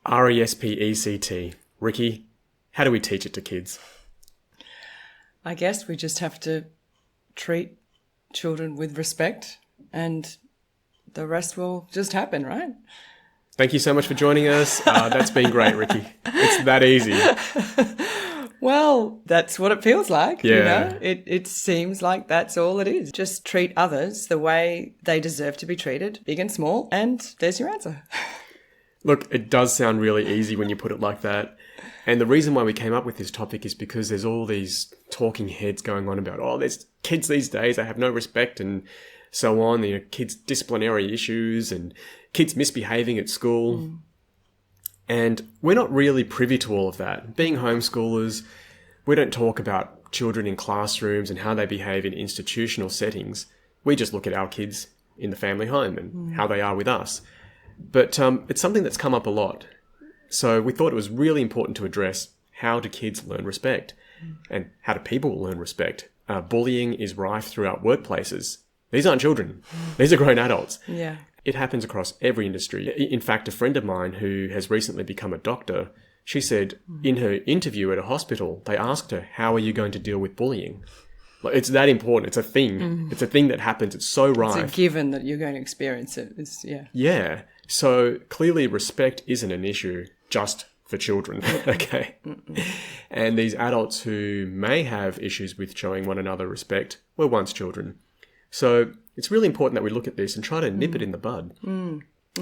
RESPECT. Riki, how do we teach it to kids? I guess we just have to treat children with respect and the rest will just happen, right? Thank you so much for joining us. That's been great, Riki. It's that easy. Well, that's what it feels like, Yeah. you know? It seems like that's all it is. Just treat others the way they deserve to be treated, big and small, and there's your answer. Look, it does sound really easy when you put it like that. And the reason why we came up with this topic is because there's all these talking heads going on about, there's kids these days, they have no respect and so on. You know, kids' disciplinary issues and kids misbehaving at school. And we're not really privy to all of that. Being homeschoolers, we don't talk about children in classrooms and how they behave in institutional settings. We just look at our kids in the family home and how they are with us. But it's something that's come up a lot. So we thought it was really important to address how do kids learn respect and how do people learn respect. Bullying is rife throughout workplaces. These aren't children. These are grown adults. Yeah. It happens across every industry. In fact, a friend of mine who has recently become a doctor, she said in her interview at a hospital, they asked her, how are you going to deal with bullying? Like, it's that important. It's a thing. It's a thing that happens. It's so rife. It's a given that you're going to experience it. Yeah. So clearly respect isn't an issue just for children, okay? And these adults who may have issues with showing one another respect were once children. So it's really important that we look at this and try to nip it in the bud.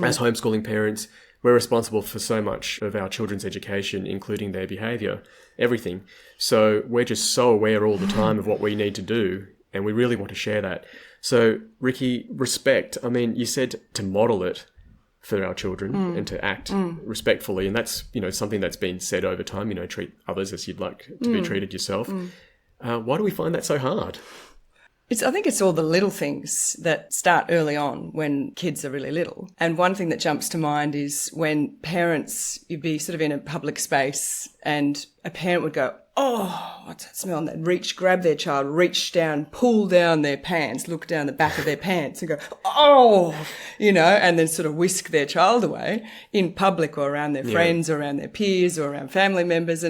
As homeschooling parents, we're responsible for so much of our children's education, including their behaviour, everything. So we're just so aware all the time of what we need to do, and we really want to share that. So, Riki, respect, I mean, you said to model it for our children and to act respectfully. And that's, something that's been said over time, treat others as you'd like to be treated yourself. Why do we find that so hard? I think it's all the little things that start early on when kids are really little. And one thing that jumps to mind is when parents, you'd be sort of in a public space and a parent would go, oh, what's that smell? And they'd grab their child, reach down, pull down their pants, look down the back of their pants and go, oh, and then sort of whisk their child away in public or around their friends or around their peers or around family members.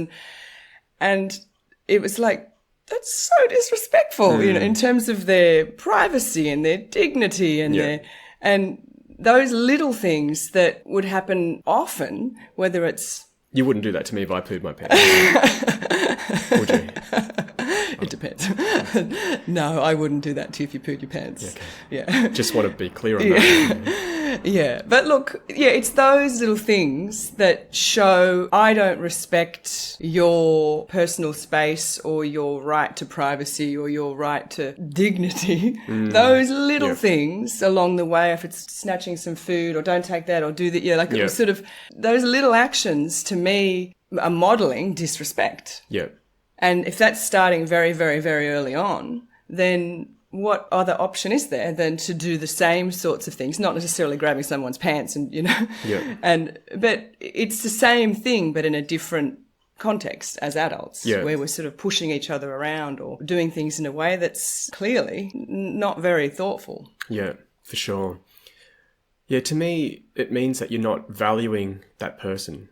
And it was like, that's so disrespectful, in terms of their privacy and their dignity and those little things that would happen often, whether it's... You wouldn't do that to me if I pooed my pants. Would you? It depends. No, I wouldn't do that to you if you pooed your pants. Okay. Yeah. Just want to be clear on that. Yeah. But look, it's those little things that show I don't respect your personal space or your right to privacy or your right to dignity. Those little things along the way, if it's snatching some food or don't take that or do that, sort of those little actions to me are modelling disrespect. Yeah. And if that's starting very, very, very early on, then what other option is there than to do the same sorts of things, not necessarily grabbing someone's pants and, but it's the same thing, but in a different context as adults, where we're sort of pushing each other around or doing things in a way that's clearly not very thoughtful. Yeah, for sure. Yeah, to me, it means that you're not valuing that person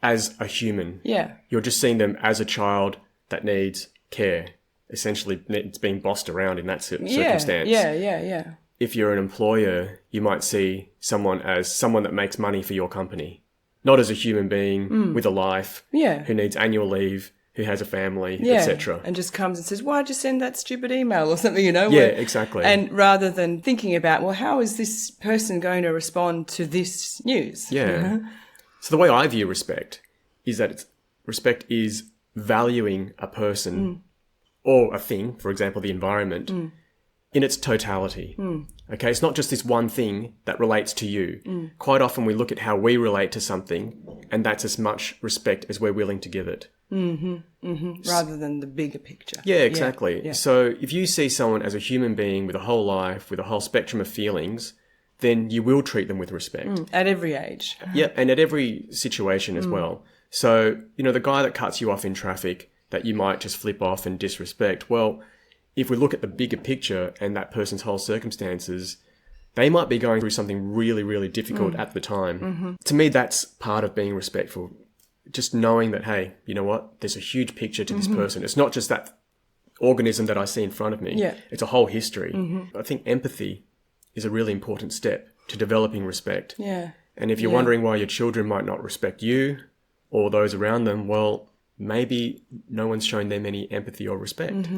as a human. Yeah. You're just seeing them as a child that needs care. Essentially, it's being bossed around in that circumstance. Yeah. If you're an employer, you might see someone as someone that makes money for your company, not as a human being with a life who needs annual leave, who has a family, etc. And just comes and says, why'd you send that stupid email or something, Yeah, exactly. And rather than thinking about, well, how is this person going to respond to this news? Yeah. So the way I view respect is that respect is valuing a person or a thing, for example, the environment, in its totality. Okay, it's not just this one thing that relates to you. Quite often we look at how we relate to something, and that's as much respect as we're willing to give it. Rather than the bigger picture. Yeah, exactly. Yeah. So if you see someone as a human being with a whole life, with a whole spectrum of feelings, then you will treat them with respect. At every age. Yep, and at every situation as well. So, the guy that cuts you off in traffic that you might just flip off and disrespect, well, if we look at the bigger picture and that person's whole circumstances, They might be going through something really, really difficult at the time. To me, that's part of being respectful. Just knowing that, hey, you know what? There's a huge picture to this person. It's not just that organism that I see in front of me. Yeah. It's a whole history. I think empathy is a really important step to developing respect. Yeah. And if you're wondering why your children might not respect you or those around them, well, maybe no one's shown them any empathy or respect.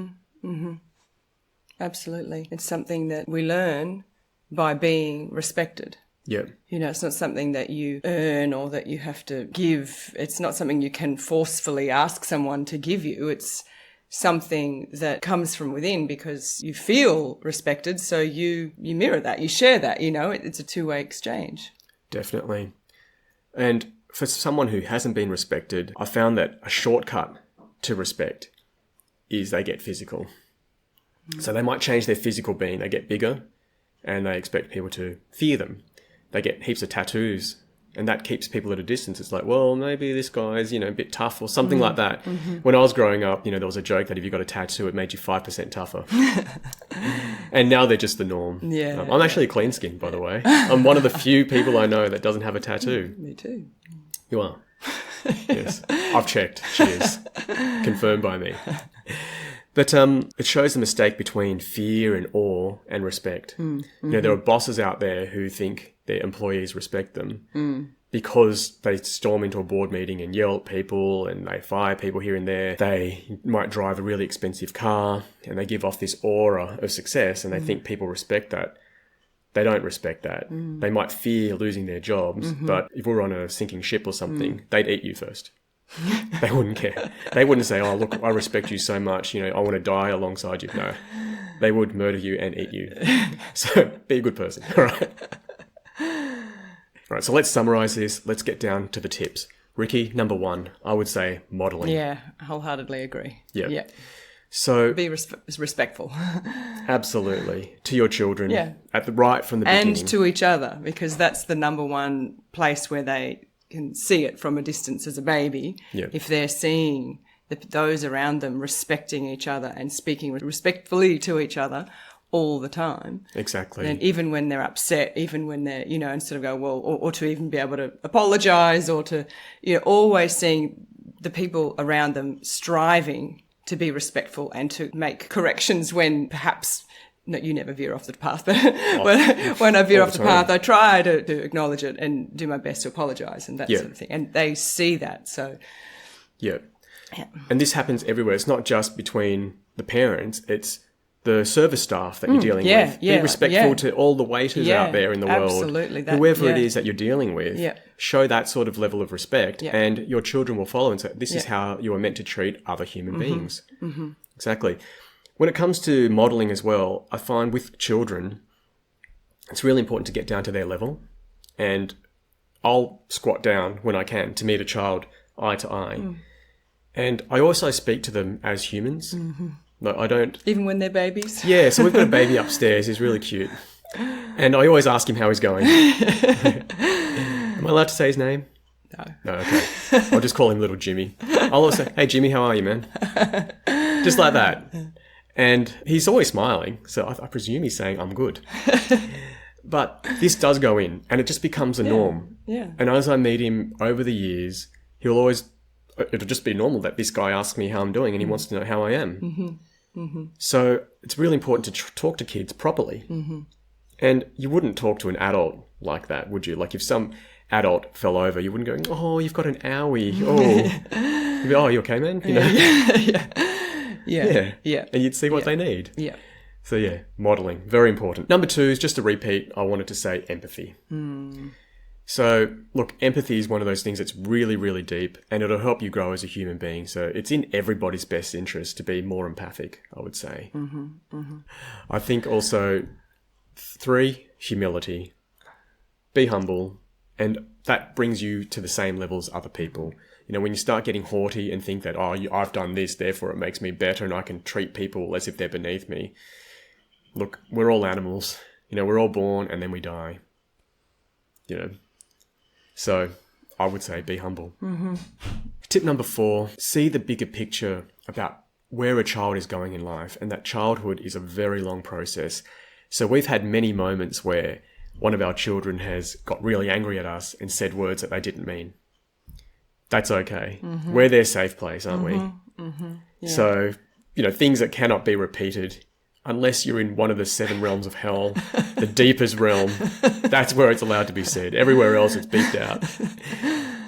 Absolutely. It's something that we learn by being respected. Yeah. You know, it's not something that you earn or that you have to give. It's not something you can forcefully ask someone to give you. It's something that comes from within because you feel respected, so you mirror that, you share that, you know, it's a two-way exchange. Definitely. And for someone who hasn't been respected, I found that a shortcut to respect is they get physical. So they might change their physical being. They get bigger and they expect people to fear them. They get heaps of tattoos and that keeps people at a distance. It's like, well, maybe this guy's, you know, a bit tough or something like that. When I was growing up, you know, there was a joke that if you got a tattoo, it made you 5% tougher. And now they're just the norm. Yeah. I'm actually clean skinned, by the way. I'm one of the few people I know that doesn't have a tattoo. Me too. You are? Yes. I've checked. She is. Confirmed by me. But it shows the mistake between fear and awe and respect. You know, there are bosses out there who think their employees respect them because they storm into a board meeting and yell at people and they fire people here and there. They might drive a really expensive car and they give off this aura of success and they think people respect that. They don't respect that. They might fear losing their jobs, but if we were on a sinking ship or something, they'd eat you first. They wouldn't care. They wouldn't say, oh, look, I respect you so much, you know, I want to die alongside you. No, they would murder you and eat you. So be a good person. All right. All right, so let's summarize this. Let's get down to the tips. Riki, number 1, I would say modeling. Yeah, I wholeheartedly agree. Yeah. So be respectful. Absolutely. To your children. Yeah. Right from the beginning. And to each other, because that's the number one place where they can see it from a distance as a baby. Yeah. If they're seeing those around them respecting each other and speaking respectfully to each other all the time. Exactly. And even when they're upset, even when they're, you know, instead of go, well, or to even be able to apologise or to, you know, always seeing the people around them striving to be respectful and to make corrections when perhaps... No, you never veer off the path, but when I veer off the path, I try to acknowledge it and do my best to apologise and that sort of thing. And they see that, so... Yeah. And this happens everywhere. It's not just between the parents, it's the service staff that you're dealing with. Be respectful to all the waiters out there in the world. Absolutely. Whoever it is that you're dealing with, show that sort of level of respect and your children will follow and say, this is how you are meant to treat other human beings. Exactly. When it comes to modelling as well, I find with children, it's really important to get down to their level. And I'll squat down when I can to meet a child eye to eye. And I also speak to them as humans. Like I don't... Even when they're babies? Yeah, so we've got a baby upstairs. He's really cute. And I always ask him how he's going. Am I allowed to say his name? No, okay. I'll just call him little Jimmy. I'll also say, hey, Jimmy, how are you, man? Just like that. And he's always smiling, so I presume he's saying, I'm good. But this does go in, and it just becomes a norm. Yeah. And as I meet him over the years, it'll just be normal that this guy asks me how I'm doing, and he wants to know how I am. So it's really important to talk to kids properly. And you wouldn't talk to an adult like that, would you? Like if some adult fell over, you wouldn't go, oh, you've got an owie. Oh, you'd be, oh, you okay, man? You know? Yeah. And you'd see what they need. Yeah. So yeah, modelling, very important. Number 2 is just a repeat. I wanted to say empathy. So look, empathy is one of those things that's really, really deep and it'll help you grow as a human being. So it's in everybody's best interest to be more empathic, I would say. I think also 3, humility. Be humble. And that brings you to the same level as other people. You know, when you start getting haughty and think that, I've done this, therefore it makes me better and I can treat people as if they're beneath me. Look, we're all animals. You know, we're all born and then we die. You know, so I would say be humble. Tip number 4, see the bigger picture about where a child is going in life and that childhood is a very long process. So we've had many moments where one of our children has got really angry at us and said words that they didn't mean. That's okay. We're their safe place, aren't we? Yeah. So, things that cannot be repeated, unless you're in one of the 7 realms of hell, the deepest realm, that's where it's allowed to be said. Everywhere else, it's beeped out.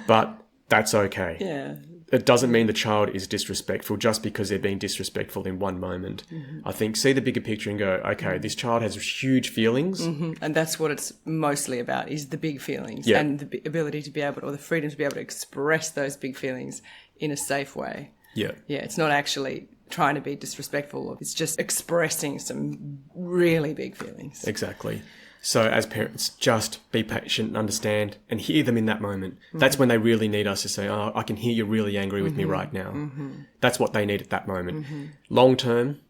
But that's okay. Yeah. It doesn't mean the child is disrespectful just because they're being disrespectful in one moment. I think see the bigger picture and go, okay, this child has huge feelings. And that's what it's mostly about, is the big feelings and the ability to be able to, or the freedom to be able to express those big feelings in a safe way. Yeah. Yeah, it's not actually trying to be disrespectful. It's just expressing some really big feelings. Exactly. So as parents, just be patient and understand and hear them in that moment. That's when they really need us to say, oh, I can hear you're really angry with me right now. That's what they need at that moment. Long term,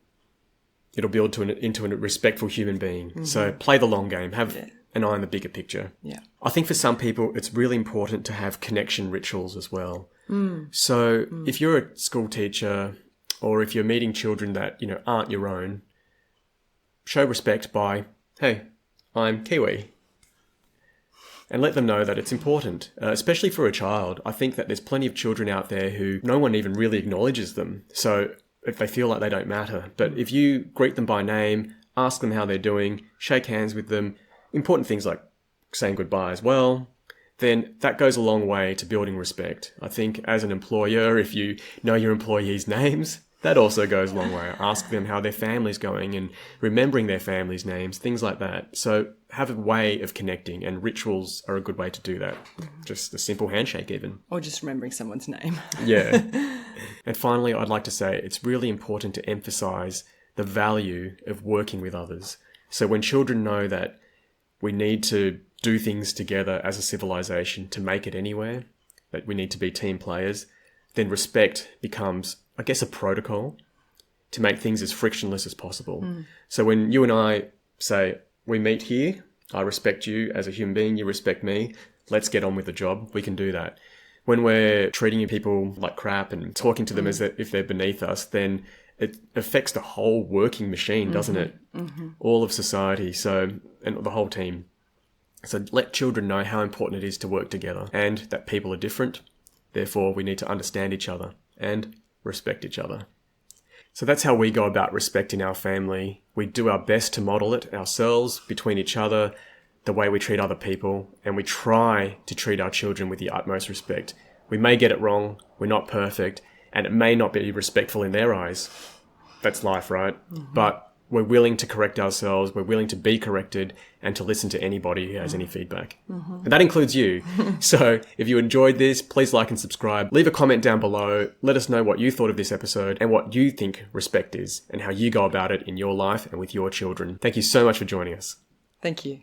it'll build into a respectful human being. So play the long game. Have an eye on the bigger picture. Yeah. I think for some people, it's really important to have connection rituals as well. So if you're a school teacher or if you're meeting children that, aren't your own, show respect by, hey, I'm Kiwi. And let them know that it's important, especially for a child. I think that there's plenty of children out there who no one even really acknowledges them. So if they feel like they don't matter. But if you greet them by name, ask them how they're doing, shake hands with them, important things like saying goodbye as well, then that goes a long way to building respect. I think as an employer, if you know your employees' names, that also goes a long way. Ask them how their family's going and remembering their family's names, things like that. So have a way of connecting, and rituals are a good way to do that. Just a simple handshake even. Or just remembering someone's name. Yeah. And finally, I'd like to say it's really important to emphasize the value of working with others. So when children know that we need to do things together as a civilization to make it anywhere, that we need to be team players, then respect becomes, I guess, a protocol to make things as frictionless as possible. So when you and I say, we meet here, I respect you as a human being, you respect me, let's get on with the job, we can do that. When we're treating people like crap and talking to them as if they're beneath us, then it affects the whole working machine, doesn't it? All of society, and the whole team. So let children know how important it is to work together and that people are different. Therefore, we need to understand each other and respect each other. So that's how we go about respect in our family. We do our best to model it ourselves, between each other, the way we treat other people, and we try to treat our children with the utmost respect. We may get it wrong, we're not perfect, and it may not be respectful in their eyes. That's life, right? But we're willing to correct ourselves, we're willing to be corrected, and to listen to anybody who has any feedback. And that includes you. So if you enjoyed this, please like and subscribe. Leave a comment down below. Let us know what you thought of this episode and what you think respect is and how you go about it in your life and with your children. Thank you so much for joining us. Thank you.